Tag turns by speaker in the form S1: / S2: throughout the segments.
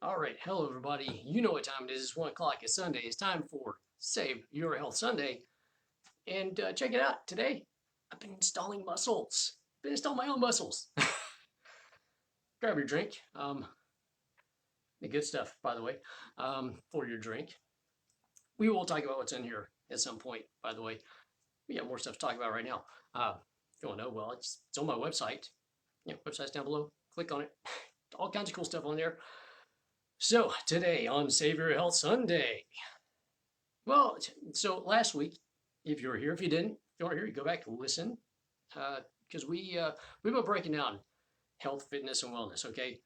S1: All right, hello everybody. You know what time it is. It's 1 o'clock. It's Sunday. It's time for Save Your Health Sunday. And check it out. Today, I've been installing muscles. Been installing my own muscles. Grab your drink. The good stuff, by the way, for your drink. We will talk about what's in here at some point, by the way. We have more stuff to talk about right now. If you want to know, well, it's on my website. Website's down below. Click on it. All kinds of cool stuff on there. So, today on Save Your Health Sunday. Well, so last week, if you were here, if you weren't here, you go back and listen, because we've been breaking down health, fitness, and wellness. Okay,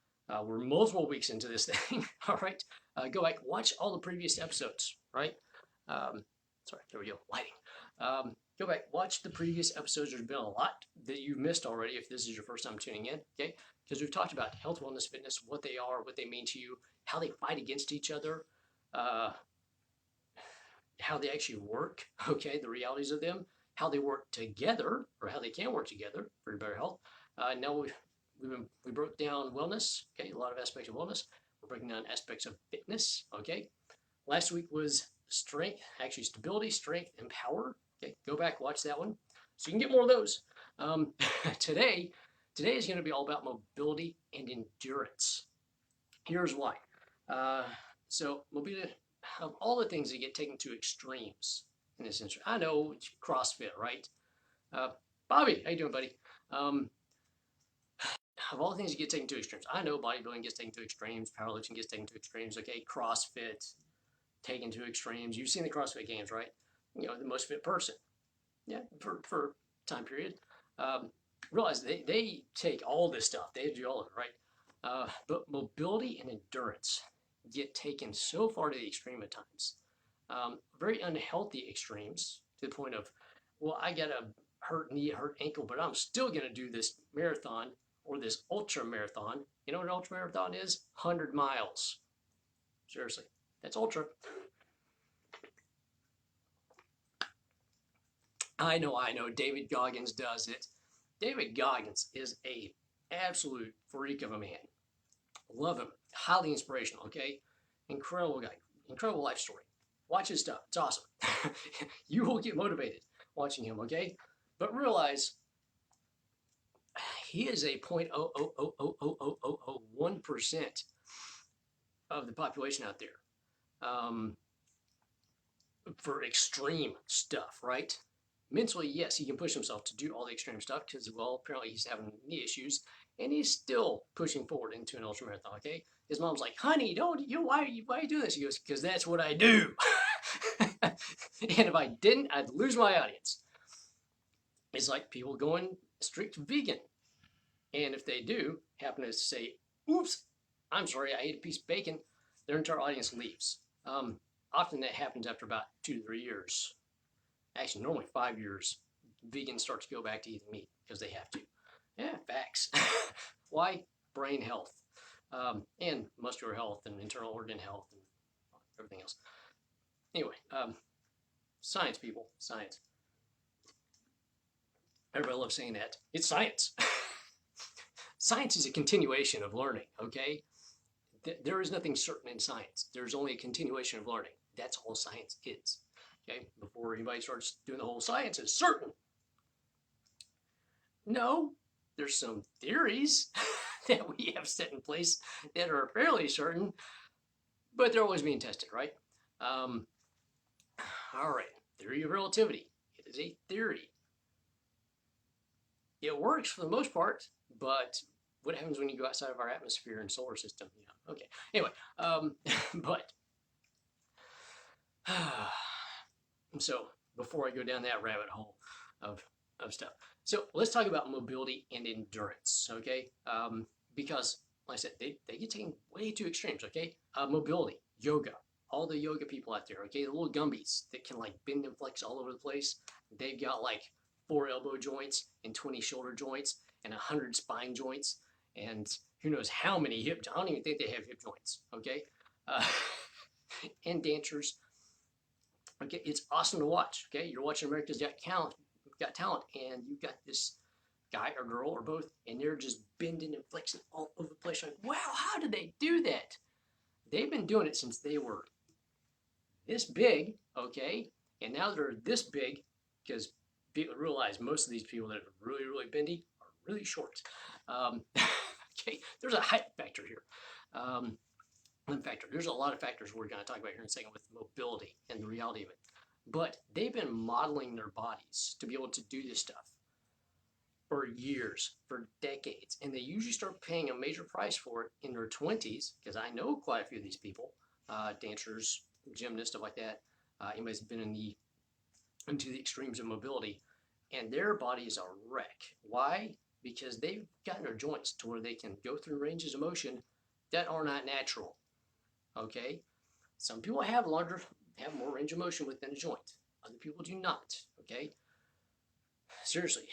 S1: we're multiple weeks into this thing. All right, go back, watch all the previous episodes. Right, sorry, there we go, lighting. Go back, watch the previous episodes. There's been a lot that you've missed already if this is your first time tuning in. Okay, because we've talked about health, wellness, fitness, what they are, what they mean to you, how they fight against each other. How they actually work, okay, the realities of them, how they work together, or how they can work together for your better health. Now we broke down wellness, okay, a lot of aspects of wellness. We're breaking down aspects of fitness, okay. Last week was strength, actually stability, strength, and power. Okay, go back, watch that one, so you can get more of those. Today is going to be all about mobility and endurance. Here's why. So mobility, of all the things that get taken to extremes in this industry, I know CrossFit, right? Bobby, how you doing, buddy? Of all the things that get taken to extremes, I know bodybuilding gets taken to extremes, powerlifting gets taken to extremes, okay? CrossFit taken to extremes. You've seen the CrossFit Games, right? You know, the most fit person, yeah, for time period. Realize they take all this stuff, they do all of it, right? But mobility and endurance get taken so far to the extreme at times. Very unhealthy extremes to the point of, well, I got a hurt knee, hurt ankle, but I'm still going to do this marathon or this ultra marathon. You know what an ultra marathon is? 100 miles. Seriously, that's ultra. I know. David Goggins does it. David Goggins is a absolute freak of a man. Love him. Highly inspirational, okay? Incredible guy. Incredible life story. Watch his stuff. It's awesome. You will get motivated watching him, okay? But realize he is a 0.0000001% of the population out there for extreme stuff, right? Mentally, yes, he can push himself to do all the extreme stuff because, well, apparently he's having knee issues and he's still pushing forward into an ultra marathon. Okay, his mom's like, "Honey, why are you doing this?" He goes, "Because that's what I do." And if I didn't, I'd lose my audience. It's like people going strict vegan, and if they do happen to say, "Oops, I'm sorry, I ate a piece of bacon," their entire audience leaves. Often that happens after about 2 to 3 years. Actually, normally 5 years, vegans start to go back to eating meat because they have to. Yeah, facts. Why? Brain health, and muscular health, and internal organ health, and everything else. Anyway, science, people, science. Everybody loves saying that. It's science. Science is a continuation of learning, okay? There is nothing certain in science. There's only a continuation of learning. That's all science is. Okay, before anybody starts doing the whole science is certain. No, there's some theories that we have set in place that are fairly certain, but they're always being tested, right? All right, theory of relativity. It is a theory. It works for the most part, but what happens when you go outside of our atmosphere and solar system? Yeah, okay. Anyway, but so before I go down that rabbit hole of stuff, so let's talk about mobility and endurance, okay? Because, like I said, they get taken way too extremes, okay? Mobility, yoga, all the yoga people out there, okay? The little Gumbies that can like bend and flex all over the place. They've got like 4 elbow joints and 20 shoulder joints and 100 spine joints and who knows how many hip. I don't even think they have hip joints, okay? And dancers. Okay, it's awesome to watch. Okay, you're watching America's Got Talent, and you've got this guy or girl or both, and they're just bending and flexing all over the place. Like, wow, how did they do that? they've been doing it since they were this big, okay? And now they're this big because people realize most of these people that are really, really bendy are really short. Okay, there's a height factor here. One factor. There's a lot of factors we're going to talk about here in a second with mobility and the reality of it. But they've been modeling their bodies to be able to do this stuff for years, for decades. And they usually start paying a major price for it in their 20s, because I know quite a few of these people, dancers, gymnasts, stuff like that. Anybody's been into the extremes of mobility, and their body is a wreck. Why? Because they've gotten their joints to where they can go through ranges of motion that are not natural. Okay? Some people have more range of motion within a joint. Other people do not. Okay? Seriously,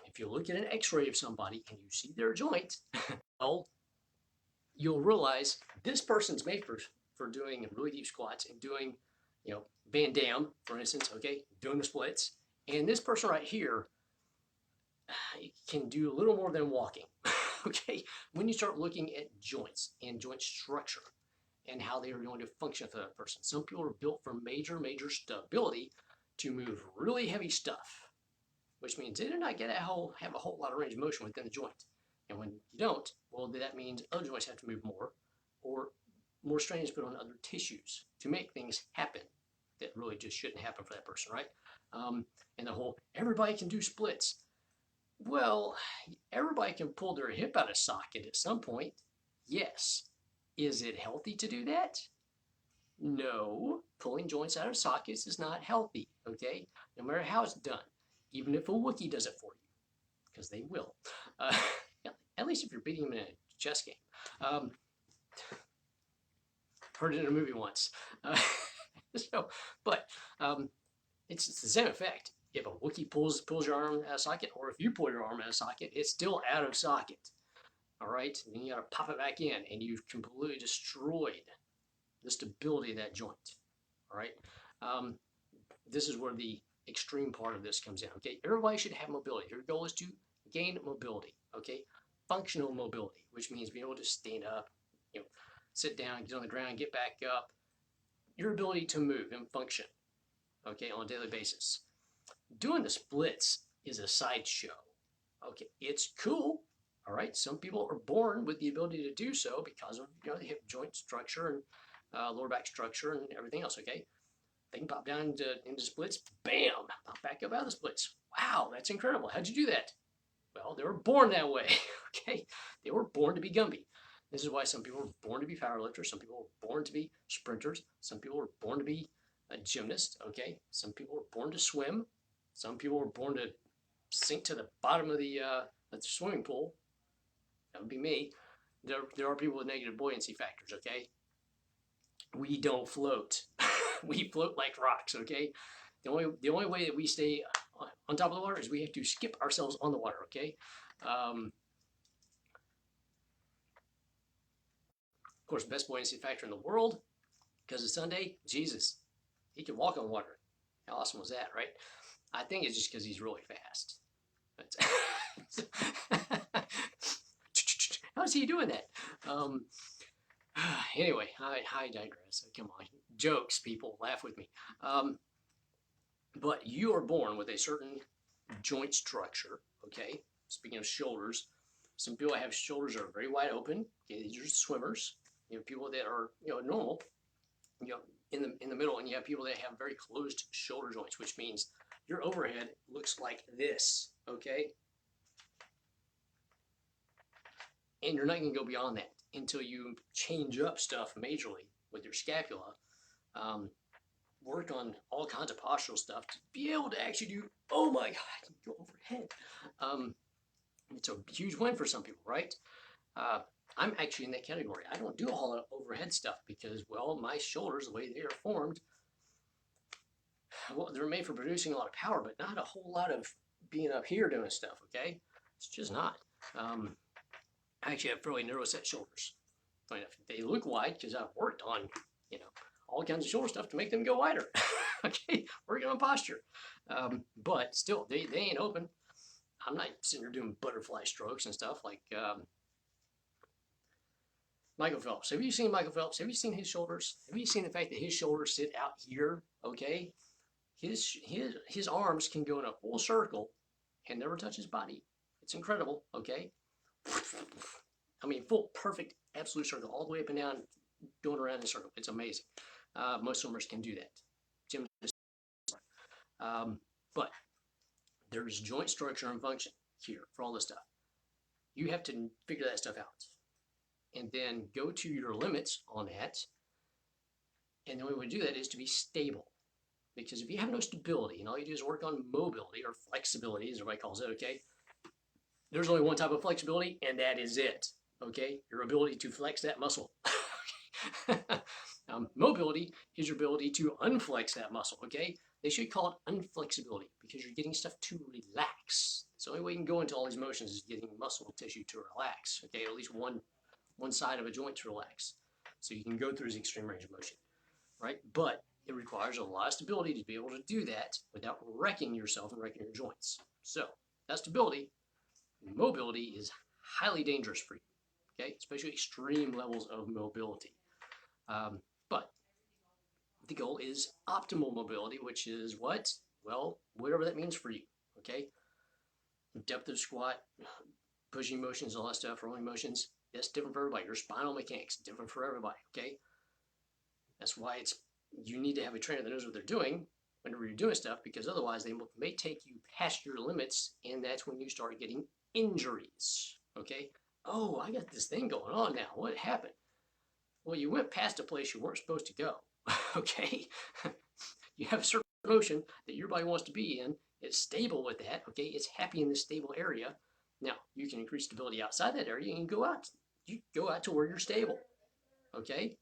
S1: if you look at an x-ray of somebody and you see their joint, well, you'll realize this person's made for doing really deep squats and doing, Van Damme, for instance, okay, doing the splits. And this person right here can do a little more than walking, okay? When you start looking at joints and joint structure and how they are going to function for that person. Some people are built for major, major stability to move really heavy stuff, which means they do not have a whole lot of range of motion within the joint. And when you don't, well, that means other joints have to move more, or more strain is put on other tissues to make things happen that really just shouldn't happen for that person, right? And the whole, everybody can do splits. Well, everybody can pull their hip out of socket at some point. Yes. Is it healthy to do that? No. Pulling joints out of sockets is not healthy, okay? No matter how it's done. Even if a Wookiee does it for you, because they will. At least if you're beating them in a chess game. Heard it in a movie once. But it's the same effect. If a Wookiee pulls your arm out of socket, or if you pull your arm out of socket, it's still out of socket. All right? And then you got to pop it back in, and you've completely destroyed the stability of that joint. All right? This is where the extreme part of this comes in. Okay? Everybody should have mobility. Your goal is to gain mobility. Okay? Functional mobility, which means being able to stand up, sit down, get on the ground, get back up. Your ability to move and function, okay, on a daily basis. Doing the splits is a sideshow. Okay, it's cool. All right, some people are born with the ability to do so because of the hip joint structure and lower back structure and everything else. Okay, they can pop down into splits. Bam, pop back up out of the splits. Wow, that's incredible. How'd you do that? Well, they were born that way. Okay, they were born to be Gumby. This is why some people were born to be powerlifters. Some people were born to be sprinters. Some people were born to be a gymnast. Okay, some people were born to swim. Some people were born to sink to the bottom of the swimming pool. That would be me. There are people with negative buoyancy factors. Okay, we don't float. We float like rocks. Okay, the only way that we stay on top of the water is we have to skip ourselves on the water. Okay. Of course, best buoyancy factor in the world, because of Sunday, Jesus, he could walk on water. How awesome was that, right? I think it's just because he's really fast. How's he doing that? Anyway, I digress. Come on, jokes, people, laugh with me. But you are born with a certain joint structure. Okay, speaking of shoulders, some people have shoulders that are very wide open. Okay, these are swimmers. People that are, normal, in the middle, and you have people that have very closed shoulder joints, which means your overhead looks like this, okay? And you're not going to go beyond that until you change up stuff majorly with your scapula, work on all kinds of postural stuff to be able to actually do, oh my God, I can go overhead. It's a huge win for some people, right? I'm actually in that category. I don't do a whole lot of overhead stuff because, well, my shoulders, the way they are formed, well, they're made for producing a lot of power, but not a whole lot of being up here doing stuff, okay? It's just not. I actually have fairly narrow set shoulders. They look wide because I've worked on, all kinds of shoulder stuff to make them go wider. Okay, working on posture. But still, they ain't open. I'm not sitting there doing butterfly strokes and stuff like Michael Phelps. Have you seen Michael Phelps? Have you seen his shoulders? Have you seen the fact that his shoulders sit out here? Okay, his arms can go in a full circle and never touch his body. It's incredible. Okay, I mean full, perfect, absolute circle all the way up and down, going around in a circle. It's amazing. Most swimmers can do that. Gymnasts, but there's joint structure and function here for all this stuff. You have to figure that stuff out and then go to your limits on that. And the only way to do that is to be stable. Because if you have no stability and all you do is work on mobility or flexibility, as everybody calls it, okay, there's only one type of flexibility, and that is it, okay? Your ability to flex that muscle. Mobility is your ability to unflex that muscle, okay? They should call it unflexibility because you're getting stuff to relax. It's the only way you can go into all these motions is getting muscle tissue to relax, okay? At least one side of a joint to relax. So you can go through this extreme range of motion, right? But it requires a lot of stability to be able to do that without wrecking yourself and wrecking your joints. So that stability, mobility is highly dangerous for you, okay? Especially extreme levels of mobility. But the goal is optimal mobility, which is what? Well, whatever that means for you, okay? Depth of squat, pushing motions, all that stuff, rolling motions, that's different for everybody. Your spinal mechanics, different for everybody, okay? That's why you need to have a trainer that knows what they're doing whenever you're doing stuff, because otherwise they may take you past your limits, and that's when you start getting injuries, okay? Oh, I got this thing going on now. What happened? Well, you went past a place you weren't supposed to go, okay? You have a certain motion that your body wants to be in. It's stable with that, okay? It's happy in this stable area. Now, you can increase stability outside that area and go out. You go out to where you're stable, okay?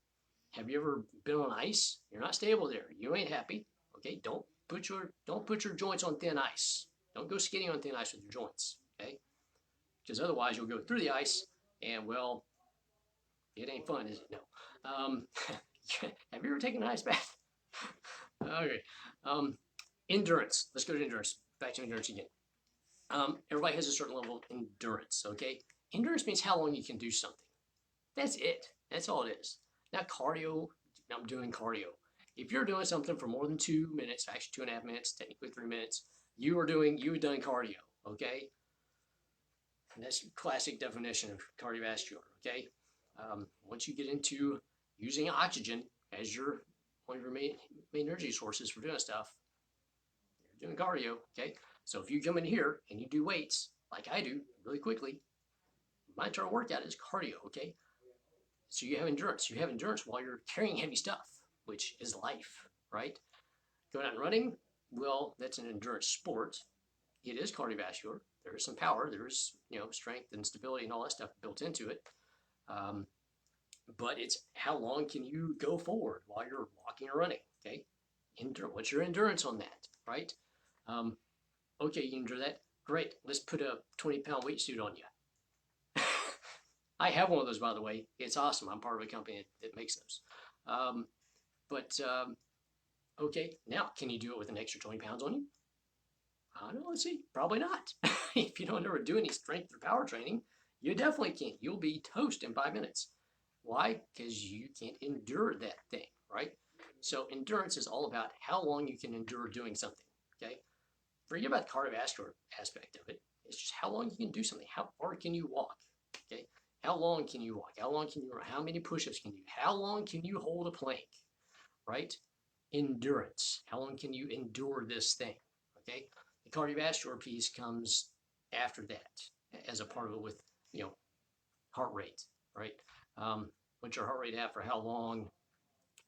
S1: Have you ever been on ice? You're not stable there. You ain't happy, okay? Don't put your joints on thin ice. Don't go skating on thin ice with your joints, okay? Because otherwise you'll go through the ice and, well, it ain't fun, is it? No. Have you ever taken an ice bath? Okay. Endurance. Let's go to endurance. Back to endurance again. Everybody has a certain level of endurance, okay? Endurance means how long you can do something. That's it. That's all it is. Now cardio, I'm doing cardio. If you're doing something for more than 2 minutes, actually 2.5 minutes, technically 3 minutes, you've done cardio, okay? And that's classic definition of cardiovascular, okay? Once you get into using oxygen as one of your main energy sources for doing stuff, you're doing cardio, okay? So if you come in here and you do weights, like I do, really quickly, my entire workout is cardio, okay? So you have endurance. You have endurance while you're carrying heavy stuff, which is life, right? Going out and running, well, that's an endurance sport. It is cardiovascular. There is some power. There is, strength and stability and all that stuff built into it. But it's how long can you go forward while you're walking or running, okay? What's your endurance on that, right? Okay, you can endure that. Great. Let's put a 20-pound weight suit on you. I have one of those, by the way. It's awesome. I'm part of a company that makes those. Okay, now, can you do it with an extra 20 pounds on you? I don't know, let's see. Probably not. If you don't ever do any strength or power training, you definitely can't. You'll be toast in 5 minutes. Why? Because you can't endure that thing, right? So endurance is all about how long you can endure doing something, okay? Forget about the cardiovascular aspect of it. It's just how long you can do something. How far can you walk, okay? How long can you walk? How long can you run? How many push-ups can you do? How long can you hold a plank, right? Endurance. How long can you endure this thing, okay? The cardiovascular piece comes after that as a part of it with, heart rate, right? What's your heart rate at for how long?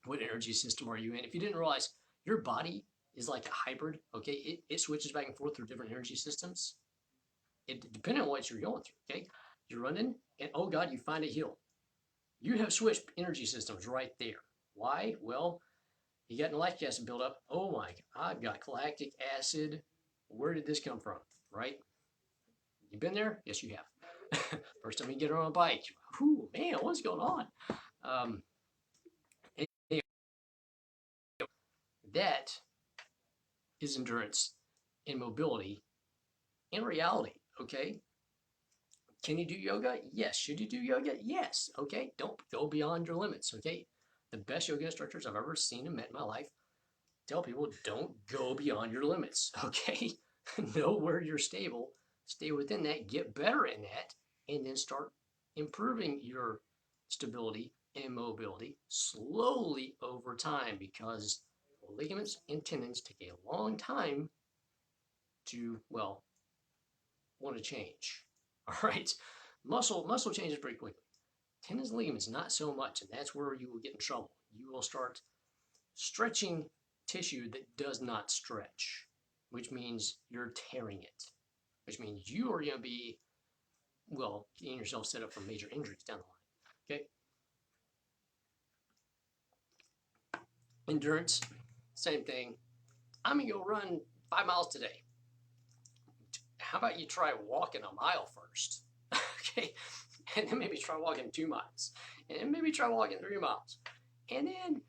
S1: What energy system are you in? If you didn't realize, your body is like a hybrid, okay? It switches back and forth through different energy systems. Depending on what you're going through, okay? You're running, and oh God, you find a hill. You have switched energy systems right there. Why? Well, you got lactic acid buildup. Oh my, I've got lactic acid. Where did this come from, right? You been there? Yes, you have. First time you get on a bike. Whew, man, what's going on? Anyway, that is endurance and mobility in reality, okay? Can you do yoga? Yes. Should you do yoga? Yes. Okay. Don't go beyond your limits. Okay. The best yoga instructors I've ever seen and met in my life tell people don't go beyond your limits. Okay. Know where you're stable, stay within that, get better in that, and then start improving your stability and mobility slowly over time because ligaments and tendons take a long time to, well, want to change. All right. Muscle changes pretty quickly. Tendons and ligaments, not so much, and that's where you will get in trouble. You will start stretching tissue that does not stretch, which means you're tearing it, which means you are going to be, well, getting yourself set up for major injuries down the line. Okay. Endurance, same thing. I'm going to go run 5 miles today. How about you try walking a mile first? Okay. And then maybe try walking 2 miles. And then maybe try walking 3 miles. And then,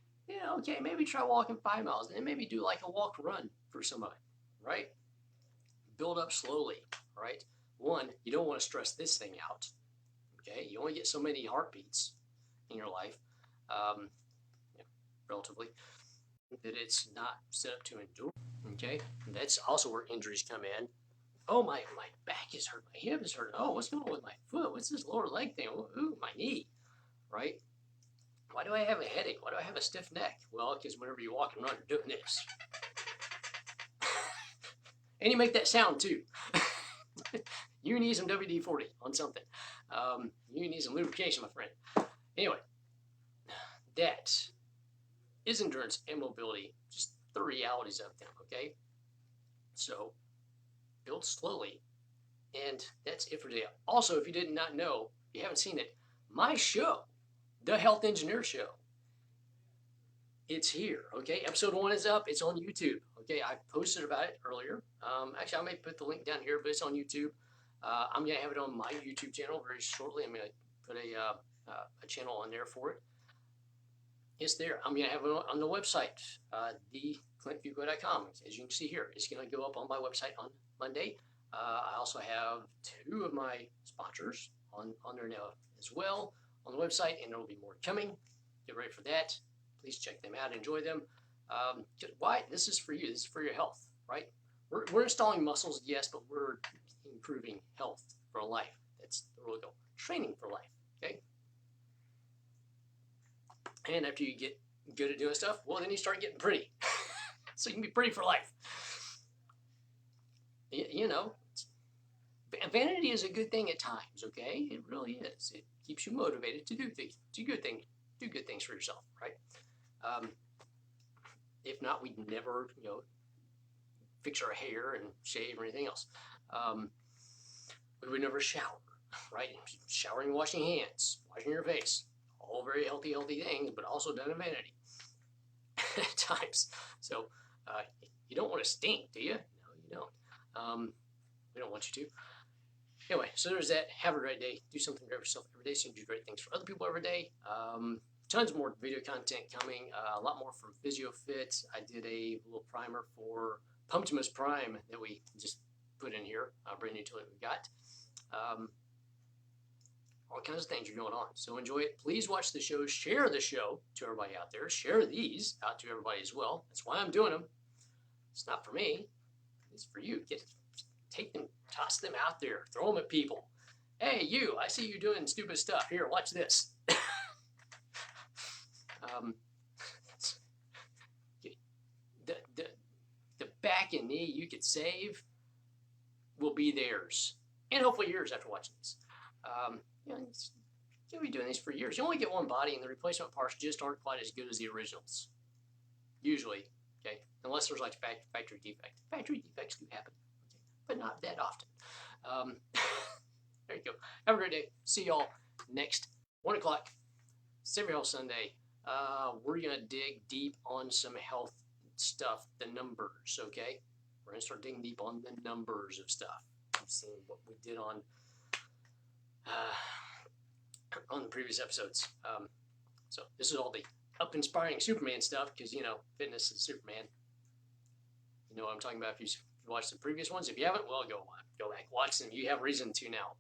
S1: okay, maybe try walking 5 miles. And then maybe do like a walk run for somebody, right? Build up slowly, right? One, you don't want to stress this thing out. Okay. You only get so many heartbeats in your life, relatively, that it's not set up to endure. Okay. And that's also where injuries come in. Oh, my back is hurt, my hip is hurt. Oh, what's going on with my foot? What's this lower leg thing? Ooh, my knee, right? Why do I have a headache? Why do I have a stiff neck? Well, because whenever you walk and run, you're doing this. And you make that sound too. You need some WD-40 on something. You need some lubrication, my friend. Anyway, that is endurance and mobility, just the realities of them, okay? So, build slowly, and that's it for today. Also, if you did not know, if you haven't seen it, my show, The Health Engineer Show, it's here, okay? Episode 1 is up. It's on YouTube, okay? I posted about it earlier. Actually, I may put the link down here, but it's on YouTube. I'm going to have it on my YouTube channel very shortly. I'm going to put a channel on there for it. It's there. I'm going to have it on the website, theclintfuqua.com. As you can see here, it's going to go up on my website on Monday. I also have 2 of my sponsors on there now as well on the website, and there will be more coming. Get ready for that. Please check them out. Enjoy them. Why? This is for you. This is for your health, right? We're installing muscles, yes, but we're improving health for life. That's the real goal. Training for life, okay? And after you get good at doing stuff, well, then you start getting pretty. So you can be pretty for life. You know, vanity is a good thing at times, okay? It really is. It keeps you motivated to do good things for yourself, right? If not, we'd never, fix our hair and shave or anything else. We would never shower, right? Showering, washing hands, washing your face. All very healthy things, but also done in vanity at times. So you don't want to stink, do you? No, you don't. We don't want you to. Anyway, so there's that. Have a great day. Do something great for yourself every day so you can do great things for other people every day. Tons more video content coming. A lot more from PhysioFit. I did a little primer for Pumptimus Prime that we just put in here. Brand new tool that we got. All kinds of things are going on. So enjoy it. Please watch the show. Share the show to everybody out there. Share these out to everybody as well. That's why I'm doing them. It's not for me. It's for you. Take them, toss them out there. Throw them at people. Hey, you, I see you doing stupid stuff. Here, watch this. The back and knee you could save will be theirs. And hopefully yours after watching this. You'll be doing these for years. You only get one body, and the replacement parts just aren't quite as good as the originals. Usually, okay? Unless there's like factory defect. Factory defects do happen, okay? But not that often. There you go. Have a great day. See y'all next 1 o'clock. Save Your Health Sunday. We're going to dig deep on some health stuff, the numbers, okay? We're going to start digging deep on the numbers of stuff. You've seen what we did on the previous episodes. So this is all the up-inspiring Superman stuff because, fitness is Superman. You know what I'm talking about if you watched the previous ones. If you haven't, well, go back, watch them. You have reason to now.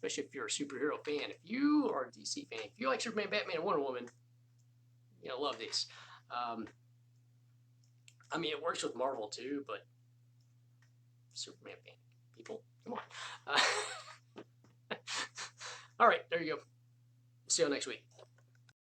S1: especially if you're a superhero fan. If you are a DC fan, if you like Superman, Batman, and Wonder Woman, you're going to love these. I mean, it works with Marvel too, but Superman fan people, come on. All right, there you go. See you next week.